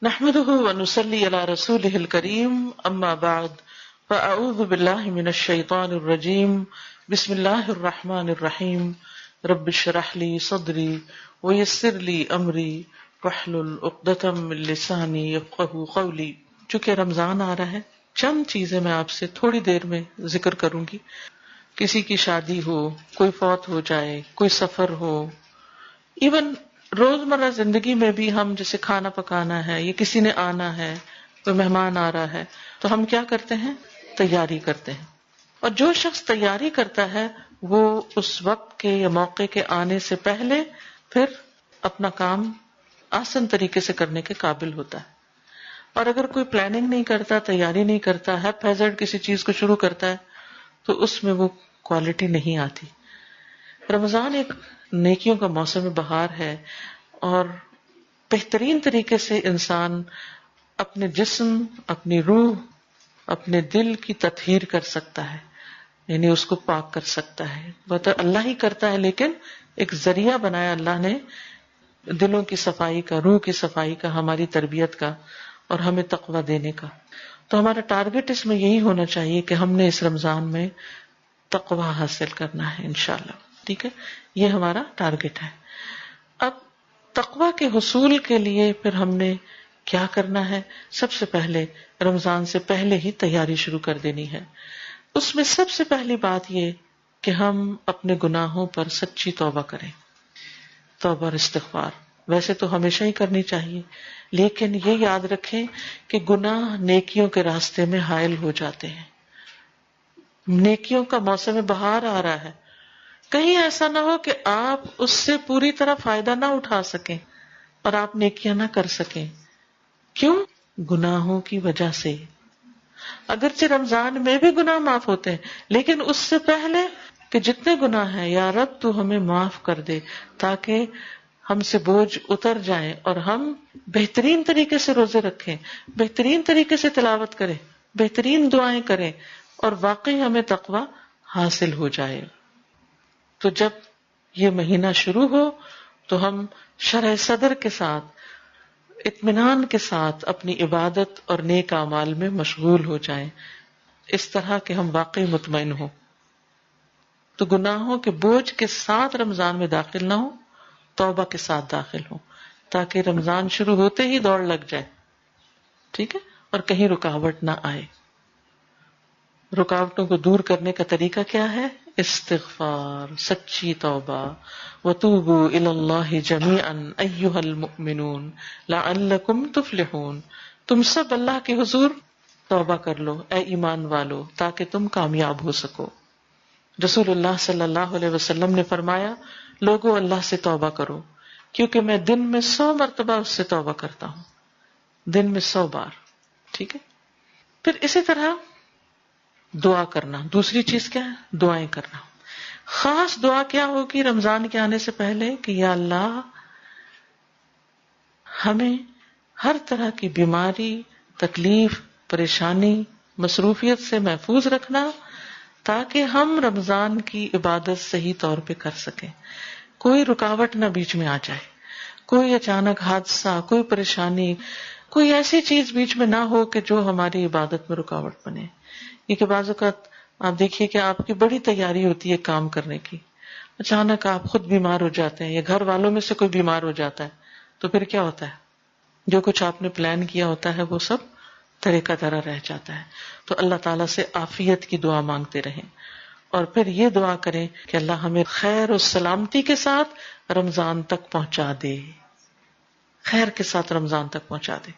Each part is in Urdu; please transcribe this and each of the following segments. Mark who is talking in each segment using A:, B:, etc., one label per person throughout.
A: نحمده ونصلي على رسوله الكريم اما بعد فاعوذ بالله من الشيطان الرجيم بسم الله الرحمن الرحيم رب اشرح لي صدري ويسر لي امري واحلل عقدة من لساني يفقهوا قولي. چونکہ رمضان آ رہا ہے، چند چیزیں میں آپ سے تھوڑی دیر میں ذکر کروں گی. کسی کی شادی ہو، کوئی فوت ہو جائے، کوئی سفر ہو، ایون روزمرہ زندگی میں بھی ہم جیسے کھانا پکانا ہے یا کسی نے آنا ہے، کوئی مہمان آ رہا ہے، تو ہم کیا کرتے ہیں؟ تیاری کرتے ہیں. اور جو شخص تیاری کرتا ہے وہ اس وقت کے یا موقع کے آنے سے پہلے پھر اپنا کام آسان طریقے سے کرنے کے قابل ہوتا ہے. اور اگر کوئی پلاننگ نہیں کرتا، تیاری نہیں کرتا، ہیپ ہیزرڈ کسی چیز کو شروع کرتا ہے تو اس میں وہ کوالٹی نہیں آتی. رمضان ایک نیکیوں کا موسم بہار ہے اور بہترین طریقے سے انسان اپنے جسم، اپنی روح، اپنے دل کی تطہیر کر سکتا ہے، یعنی اس کو پاک کر سکتا ہے. وہ تو اللہ ہی کرتا ہے لیکن ایک ذریعہ بنایا اللہ نے دلوں کی صفائی کا، روح کی صفائی کا، ہماری تربیت کا اور ہمیں تقویٰ دینے کا. تو ہمارا ٹارگٹ اس میں یہی ہونا چاہیے کہ ہم نے اس رمضان میں تقویٰ حاصل کرنا ہے انشاءاللہ. ٹھیک ہے، یہ ہمارا ٹارگٹ ہے. اب تقویٰ کے حصول کے لیے پھر ہم نے کیا کرنا ہے؟ سب سے پہلے رمضان سے پہلے ہی تیاری شروع کر دینی ہے. اس میں سب سے پہلی بات یہ کہ ہم اپنے گناہوں پر سچی توبہ کریں. توبہ اور استغفار ویسے تو ہمیشہ ہی کرنی چاہیے، لیکن یہ یاد رکھیں کہ گناہ نیکیوں کے راستے میں حائل ہو جاتے ہیں. نیکیوں کا موسم بہار آ رہا ہے، کہیں ایسا نہ ہو کہ آپ اس سے پوری طرح فائدہ نہ اٹھا سکیں اور آپ نیکیاں نہ کر سکیں. کیوں؟ گناہوں کی وجہ سے. اگرچہ رمضان میں بھی گناہ معاف ہوتے ہیں، لیکن اس سے پہلے کہ جتنے گناہ ہیں یا رب تو ہمیں معاف کر دے، تاکہ ہم سے بوجھ اتر جائیں اور ہم بہترین طریقے سے روزے رکھیں، بہترین طریقے سے تلاوت کریں، بہترین دعائیں کریں اور واقعی ہمیں تقویٰ حاصل ہو جائے. تو جب یہ مہینہ شروع ہو تو ہم شرح صدر کے ساتھ، اطمینان کے ساتھ اپنی عبادت اور نیک اعمال میں مشغول ہو جائیں، اس طرح کہ ہم واقعی مطمئن ہوں. تو گناہوں کے بوجھ کے ساتھ رمضان میں داخل نہ ہوں، توبہ کے ساتھ داخل ہوں، تاکہ رمضان شروع ہوتے ہی دوڑ لگ جائے. ٹھیک ہے، اور کہیں رکاوٹ نہ آئے. رکاوٹوں کو دور کرنے کا طریقہ کیا ہے؟ استغفار، سچی توبہ. وَتُوبُوا إِلَى اللَّهِ جَمِيعًا أَيُّهَا الْمُؤْمِنُونَ لَعَلَّكُمْ تُفْلِحُونَ. تم سب اللہ کے حضور توبہ کر لو اے ایمان والو، تاکہ تم کامیاب ہو سکو. رسول اللہ صلی اللہ علیہ وسلم نے فرمایا، لوگوں اللہ سے توبہ کرو، کیونکہ میں دن میں 100 مرتبہ اس سے توبہ کرتا ہوں، دن میں 100 بار. ٹھیک ہے. پھر اسی طرح دعا کرنا. دوسری چیز کیا ہے؟ دعائیں کرنا. خاص دعا کیا ہوگی رمضان کے آنے سے پہلے کہ یا اللہ ہمیں ہر طرح کی بیماری، تکلیف، پریشانی، مصروفیت سے محفوظ رکھنا، تاکہ ہم رمضان کی عبادت صحیح طور پہ کر سکیں. کوئی رکاوٹ نہ بیچ میں آ جائے، کوئی اچانک حادثہ، کوئی پریشانی، کوئی ایسی چیز بیچ میں نہ ہو کہ جو ہماری عبادت میں رکاوٹ بنے. کیونکہ بعض اوقات آپ دیکھیے کہ آپ کی بڑی تیاری ہوتی ہے کام کرنے کی، اچانک آپ خود بیمار ہو جاتے ہیں یا گھر والوں میں سے کوئی بیمار ہو جاتا ہے، تو پھر کیا ہوتا ہے؟ جو کچھ آپ نے پلان کیا ہوتا ہے وہ سب طرح کا طرح رہ جاتا ہے. تو اللہ تعالیٰ سے عافیت کی دعا مانگتے رہیں اور پھر یہ دعا کریں کہ اللہ ہمیں خیر و سلامتی کے ساتھ رمضان تک پہنچا دے، خیر کے ساتھ رمضان تک پہنچا دے.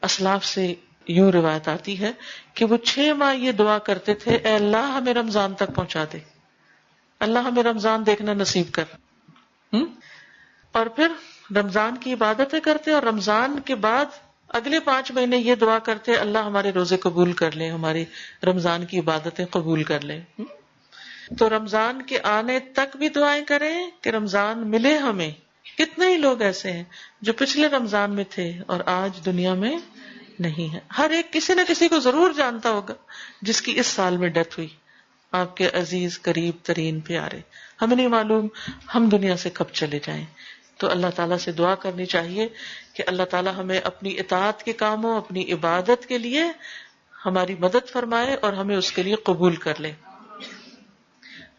A: اسلاف سے یوں روایت آتی ہے کہ وہ 6 ماہ یہ دعا کرتے تھے، اے اللہ ہمیں رمضان تک پہنچا دے، اللہ ہمیں رمضان دیکھنا نصیب کر. اور پھر رمضان کی عبادتیں کرتے اور رمضان کے بعد اگلے 5 مہینے یہ دعا کرتے، اللہ ہمارے روزے قبول کر لیں، ہماری رمضان کی عبادتیں قبول کر لیں. تو رمضان کے آنے تک بھی دعائیں کریں کہ رمضان ملے ہمیں. کتنے ہی لوگ ایسے ہیں جو پچھلے رمضان میں تھے اور آج دنیا میں نہیں ہے. ہر ایک کسی نہ کسی کو ضرور جانتا ہوگا جس کی اس سال میں ڈیتھ ہوئی، آپ کے عزیز قریب ترین پیارے. ہمیں نہیں معلوم ہم دنیا سے کب چلے جائیں. تو اللہ تعالیٰ سے دعا کرنی چاہیے کہ اللہ تعالیٰ ہمیں اپنی اطاعت کے کاموں، اپنی عبادت کے لیے ہماری مدد فرمائے اور ہمیں اس کے لیے قبول کر لے۔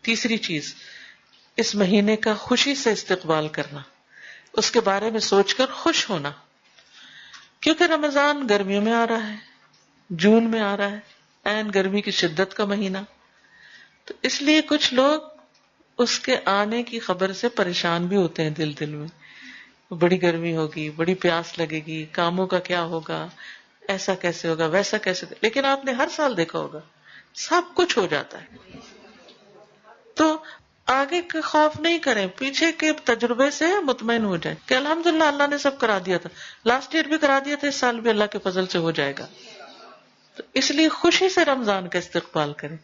A: تیسری چیز، اس مہینے کا خوشی سے استقبال کرنا، اس کے بارے میں سوچ کر خوش ہونا، کیونکہ رمضان گرمیوں میں آ رہا ہے، جون میں آ رہا ہے، عین گرمی کی شدت کا مہینہ، تو اس لیے کچھ لوگ اس کے آنے کی خبر سے پریشان بھی ہوتے ہیں دل میں، بڑی گرمی ہوگی، بڑی پیاس لگے گی، کاموں کا کیا ہوگا، ایسا کیسے ہوگا، ویسا کیسے ہوگا۔ لیکن آپ نے ہر سال دیکھا ہوگا سب کچھ ہو جاتا ہے، تو آگے کا خوف نہیں کریں، پیچھے کے تجربے سے مطمئن ہو جائیں کہ الحمدللہ اللہ نے سب کرا دیا تھا، لاسٹ ایئر بھی کرا دیا تھا، اس سال بھی اللہ کے فضل سے ہو جائے گا۔ تو اس لیے خوشی سے رمضان کا استقبال کریں،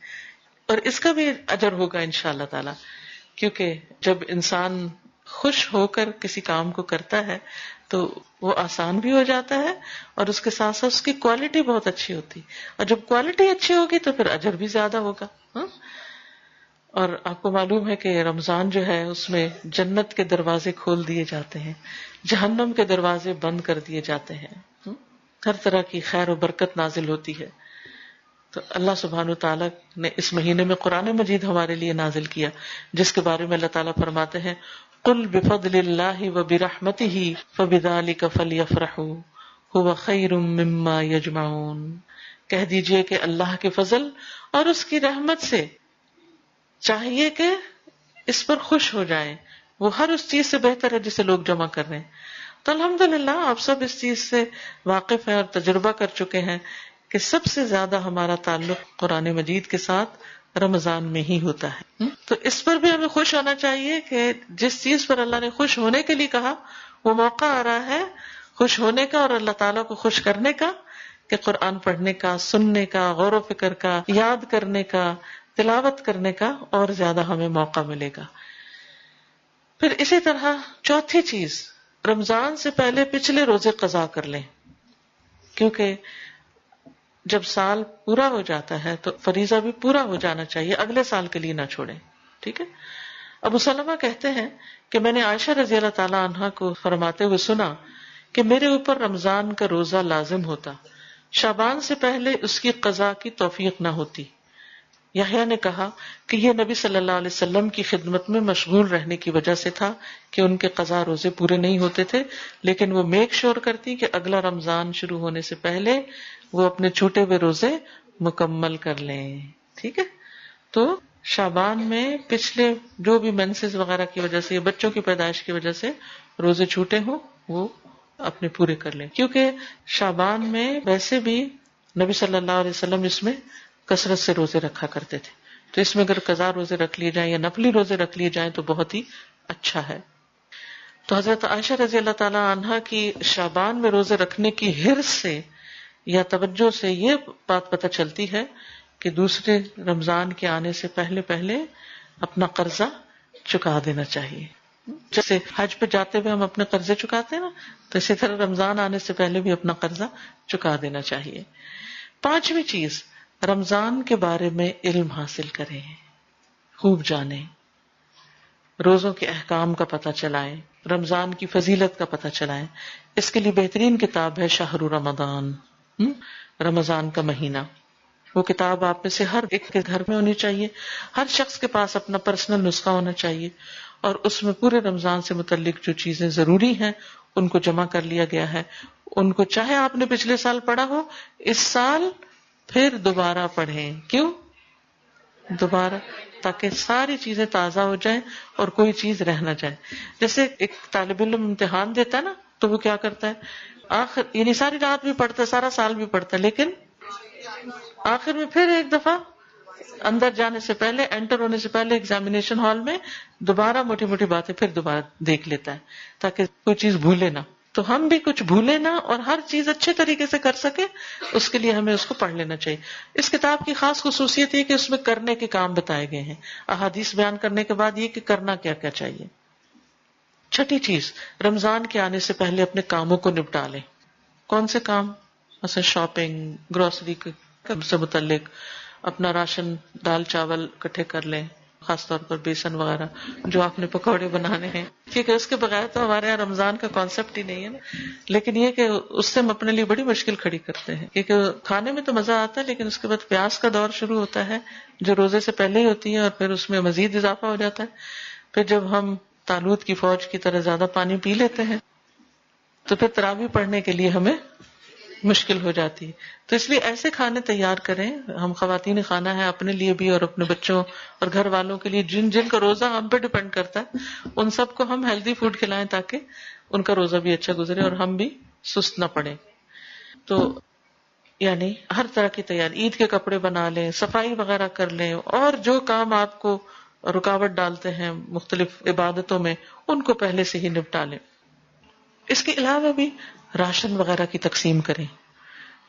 A: اور اس کا بھی اجر ہوگا انشاءاللہ تعالی، کیونکہ جب انسان خوش ہو کر کسی کام کو کرتا ہے تو وہ آسان بھی ہو جاتا ہے، اور اس کے ساتھ ساتھ اس کی کوالٹی بہت اچھی ہوتی، اور جب کوالٹی اچھی ہوگی تو پھر اجر بھی زیادہ ہوگا۔ اور آپ کو معلوم ہے کہ رمضان جو ہے اس میں جنت کے دروازے کھول دیے جاتے ہیں، جہنم کے دروازے بند کر دیے جاتے ہیں، ہر طرح کی خیر و برکت نازل ہوتی ہے۔ تو اللہ سبحانہ وتعالیٰ نے اس مہینے میں قرآن مجید ہمارے لیے نازل کیا، جس کے بارے میں اللہ تعالیٰ فرماتے ہیں قُلْ بِفَضْلِ اللَّهِ وَبِرَحْمَتِهِ فَبِذَلِكَ فَلْيَفْرَحُوا هُوَ خَيْرٌ مِّمَّا يَجْمَعُونَ، کہہ دیجئے کہ اللہ کے فضل اور اس کی رحمت سے چاہیے کہ اس پر خوش ہو جائیں، وہ ہر اس چیز سے بہتر ہے جسے لوگ جمع کر رہے ہیں۔ تو الحمدللہ آپ سب اس چیز سے واقف ہیں اور تجربہ کر چکے ہیں کہ سب سے زیادہ ہمارا تعلق قرآن مجید کے ساتھ رمضان میں ہی ہوتا ہے، تو اس پر بھی ہمیں خوش ہونا چاہیے کہ جس چیز پر اللہ نے خوش ہونے کے لیے کہا وہ موقع آ رہا ہے خوش ہونے کا اور اللہ تعالیٰ کو خوش کرنے کا، کہ قرآن پڑھنے کا، سننے کا، غور و فکر کا، یاد کرنے کا، تلاوت کرنے کا اور زیادہ ہمیں موقع ملے گا۔ پھر اسی طرح چوتھی چیز، رمضان سے پہلے پچھلے روزے قضا کر لیں، کیونکہ جب سال پورا ہو جاتا ہے تو فریضہ بھی پورا ہو جانا چاہیے، اگلے سال کے لیے نہ چھوڑیں، ٹھیک ہے۔ ابو سلمہ کہتے ہیں کہ میں نے عائشہ رضی اللہ تعالی عنہا کو فرماتے ہوئے سنا کہ میرے اوپر رمضان کا روزہ لازم ہوتا، شعبان سے پہلے اس کی قضا کی توفیق نہ ہوتی۔ یحییٰ نے کہا کہ یہ نبی صلی اللہ علیہ وسلم کی خدمت میں مشغول رہنے کی وجہ سے تھا کہ ان کے قضا روزے پورے نہیں ہوتے تھے، لیکن وہ میک شور کرتی کہ اگلا رمضان شروع ہونے سے پہلے وہ اپنے چھوٹے ہوئے روزے مکمل کر لیں، ٹھیک ہے۔ تو شعبان میں پچھلے جو بھی مینسز وغیرہ کی وجہ سے یا بچوں کی پیدائش کی وجہ سے روزے چھوٹے ہوں وہ اپنے پورے کر لیں، کیونکہ شعبان میں ویسے بھی نبی صلی اللہ علیہ وسلم اس میں کثرت سے روزے رکھا کرتے تھے، تو اس میں اگر قضا روزے رکھ لیے جائیں یا نفلی روزے رکھ لیے جائیں تو بہت ہی اچھا ہے۔ تو حضرت عائشہ رضی اللہ تعالی عنہا کی شعبان میں روزے رکھنے کی حرص سے یا توجہ سے یہ بات پتہ چلتی ہے کہ دوسرے رمضان کے آنے سے پہلے پہلے اپنا قرضہ چکا دینا چاہیے، جیسے حج پہ جاتے ہوئے ہم اپنے قرضے چکاتے ہیں نا، تو اسی طرح رمضان آنے سے پہلے بھی اپنا قرضہ چکا دینا چاہیے۔ پانچویں چیز، رمضان کے بارے میں علم حاصل کریں، خوب جانیں، روزوں کے احکام کا پتہ چلائیں، رمضان کی فضیلت کا پتہ چلائیں۔ اس کے لیے بہترین کتاب ہے شہر رمضان، رمضان کا مہینہ۔ وہ کتاب آپ میں سے ہر ایک کے گھر میں ہونی چاہیے، ہر شخص کے پاس اپنا پرسنل نسخہ ہونا چاہیے، اور اس میں پورے رمضان سے متعلق جو چیزیں ضروری ہیں ان کو جمع کر لیا گیا ہے۔ ان کو چاہے آپ نے پچھلے سال پڑھا ہو، اس سال پھر دوبارہ پڑھیں۔ کیوں دوبارہ؟ تاکہ ساری چیزیں تازہ ہو جائیں اور کوئی چیز رہ نہ جائے۔ جیسے ایک طالب علم امتحان دیتا ہے نا، تو وہ کیا کرتا ہے، آخر یعنی ساری رات بھی پڑھتا ہے، سارا سال بھی پڑھتا ہے، لیکن آخر میں پھر ایک دفعہ اندر جانے سے پہلے، انٹر ہونے سے پہلے ایگزامینیشن ہال میں دوبارہ موٹی موٹی باتیں پھر دوبارہ دیکھ لیتا ہے تاکہ کوئی چیز بھولے نہ۔ تو ہم بھی کچھ بھولے نہ اور ہر چیز اچھے طریقے سے کر سکے، اس کے لیے ہمیں اس کو پڑھ لینا چاہیے۔ اس کتاب کی خاص خصوصیت یہ کہ اس میں کرنے کے کام بتائے گئے ہیں، احادیث بیان کرنے کے بعد یہ کہ کرنا کیا کیا چاہیے۔ چھٹی چیز، رمضان کے آنے سے پہلے اپنے کاموں کو نپٹا لیں۔ کون سے کام؟ مثلا شاپنگ، گروسری سے متعلق، اپنا راشن دال چاول اکٹھے کر لیں، خاص طور پر بیسن وغیرہ جو آپ نے پکوڑے بنانے ہیں، کیونکہ اس کے بغیر تو ہمارے یہاں رمضان کا کانسیپٹ ہی نہیں ہے نا. لیکن یہ کہ اس سے ہم اپنے لیے بڑی مشکل کھڑی کرتے ہیں، کیونکہ کھانے میں تو مزہ آتا ہے لیکن اس کے بعد پیاس کا دور شروع ہوتا ہے جو روزے سے پہلے ہی ہوتی ہے، اور پھر اس میں مزید اضافہ ہو جاتا ہے. پھر جب ہم طالوت کی فوج کی طرح زیادہ پانی پی لیتے ہیں تو پھر تراویح پڑھنے کے لیے ہمیں مشکل ہو جاتی ہے. تو اس لیے ایسے کھانے تیار کریں، ہم خواتین خانہ ہیں اپنے لیے بھی اور اپنے بچوں اور گھر والوں کے لیے جن جن کا روزہ ہم پہ ڈیپینڈ کرتا ہے ان سب کو ہم ہیلدی فوڈ کھلائیں تاکہ ان کا روزہ بھی اچھا گزرے اور ہم بھی سست نہ پڑیں. تو یعنی ہر طرح کی تیاری، عید کے کپڑے بنا لیں، صفائی وغیرہ کر لیں، اور جو کام آپ کو رکاوٹ ڈالتے ہیں مختلف عبادتوں میں ان کو پہلے سے ہی نپٹا لیں. اس کے علاوہ بھی راشن وغیرہ کی تقسیم کریں،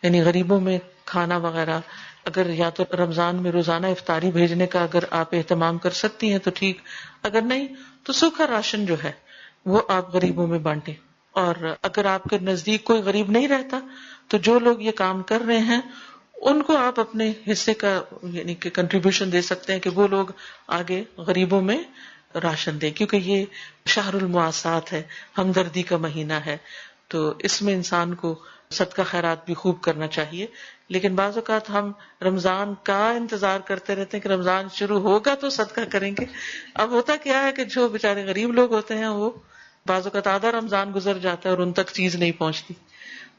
A: یعنی غریبوں میں کھانا وغیرہ، اگر یا تو رمضان میں روزانہ افطاری بھیجنے کا اگر آپ اہتمام کر سکتی ہیں تو ٹھیک، اگر نہیں تو سوکھا راشن جو ہے وہ آپ غریبوں میں بانٹیں. اور اگر آپ کے نزدیک کوئی غریب نہیں رہتا تو جو لوگ یہ کام کر رہے ہیں ان کو آپ اپنے حصے کا یعنی کہ کنٹریبیوشن دے سکتے ہیں کہ وہ لوگ آگے غریبوں میں راشن دیں، کیونکہ یہ شہر المواسات ہے، ہمدردی کا مہینہ ہے. تو اس میں انسان کو صدقہ خیرات بھی خوب کرنا چاہیے. لیکن بعض اوقات ہم رمضان کا انتظار کرتے رہتے ہیں کہ رمضان شروع ہوگا تو صدقہ کریں گے. اب ہوتا کیا ہے کہ جو بیچارے غریب لوگ ہوتے ہیں وہ بعض اوقات آدھا رمضان گزر جاتا ہے اور ان تک چیز نہیں پہنچتی.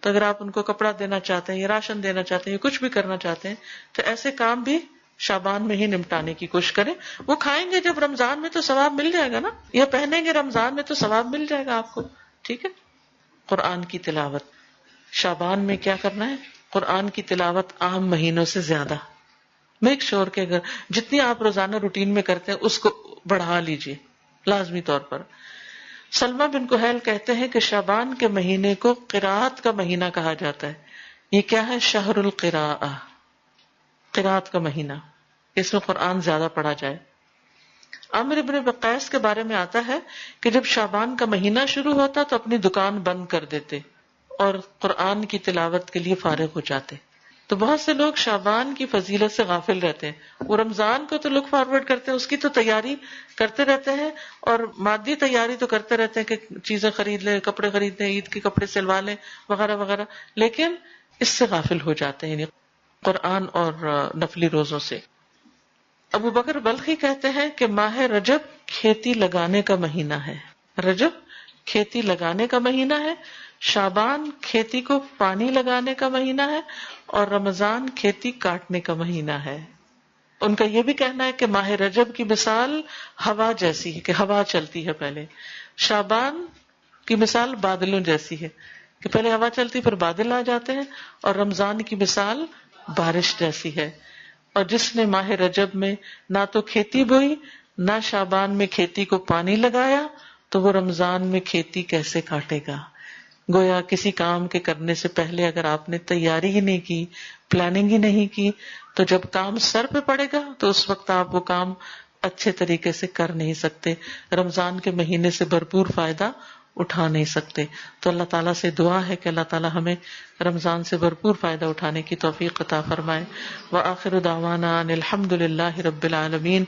A: تو اگر آپ ان کو کپڑا دینا چاہتے ہیں یا راشن دینا چاہتے ہیں یا کچھ بھی کرنا چاہتے ہیں تو ایسے کام بھی شعبان میں ہی نمٹانے کی کوشش کریں. وہ کھائیں گے جب رمضان میں تو ثواب مل جائے گا نا، یا پہنیں گے رمضان میں تو ثواب مل جائے گا آپ کو. ٹھیک ہے. قرآن کی تلاوت شعبان میں کیا کرنا ہے؟ قرآن کی تلاوت عام مہینوں سے زیادہ میک شور کہ اگر جتنی آپ روزانہ روٹین میں کرتے ہیں اس کو بڑھا لیجئے لازمی طور پر. سلمہ بن کہیل کہتے ہیں کہ شعبان کے مہینے کو قراءت کا مہینہ کہا جاتا ہے. یہ کیا ہے؟ شہر القراءہ، قراءت کا مہینہ، اس میں قرآن زیادہ پڑھا جائے. عامر ابن وقاص کے بارے میں آتا ہے کہ جب شعبان کا مہینہ شروع ہوتا تو اپنی دکان بند کر دیتے اور قرآن کی تلاوت کے لیے فارغ ہو جاتے. تو بہت سے لوگ شعبان کی فضیلت سے غافل رہتے ہیں. وہ رمضان کو تو لک فارورڈ کرتے ہیں، اس کی تو تیاری کرتے رہتے ہیں اور مادی تیاری تو کرتے رہتے ہیں کہ چیزیں خرید لیں، کپڑے خرید لیں، عید کے کپڑے سلوا لیں وغیرہ وغیرہ، لیکن اس سے غافل ہو جاتے ہیں یعنی قرآن اور نفلی روزوں سے. ابو بکر بلخی کہتے ہیں کہ ماہ رجب کھیتی لگانے کا مہینہ ہے. رجب کھیتی لگانے کا مہینہ ہے، شعبان کھیتی کو پانی لگانے کا مہینہ ہے، اور رمضان کھیتی کاٹنے کا مہینہ ہے. ان کا یہ بھی کہنا ہے کہ ماہ رجب کی مثال ہوا جیسی ہے کہ ہوا چلتی ہے پہلے، شعبان کی مثال بادلوں جیسی ہے کہ پہلے ہوا چلتی پھر بادل آ جاتے ہیں، اور رمضان کی مثال بارش جیسی ہے. اور جس نے ماہ رجب میں نہ تو کھیتی بوئی نہ شعبان میں کھیتی کو پانی لگایا تو وہ رمضان میں کھیتی کیسے کاٹے گا؟ گویا کسی کام کے کرنے سے پہلے اگر آپ نے تیاری ہی نہیں کی، پلاننگ ہی نہیں کی، تو جب کام سر پہ پڑے گا تو اس وقت آپ وہ کام اچھے طریقے سے کر نہیں سکتے، رمضان کے مہینے سے بھرپور فائدہ اٹھا نہیں سکتے. تو اللہ تعالیٰ سے دعا ہے کہ اللہ تعالیٰ ہمیں رمضان سے بھرپور فائدہ اٹھانے کی توفیق عطا فرمائے. وآخر دعوانا ان الحمد للہ رب العالمین.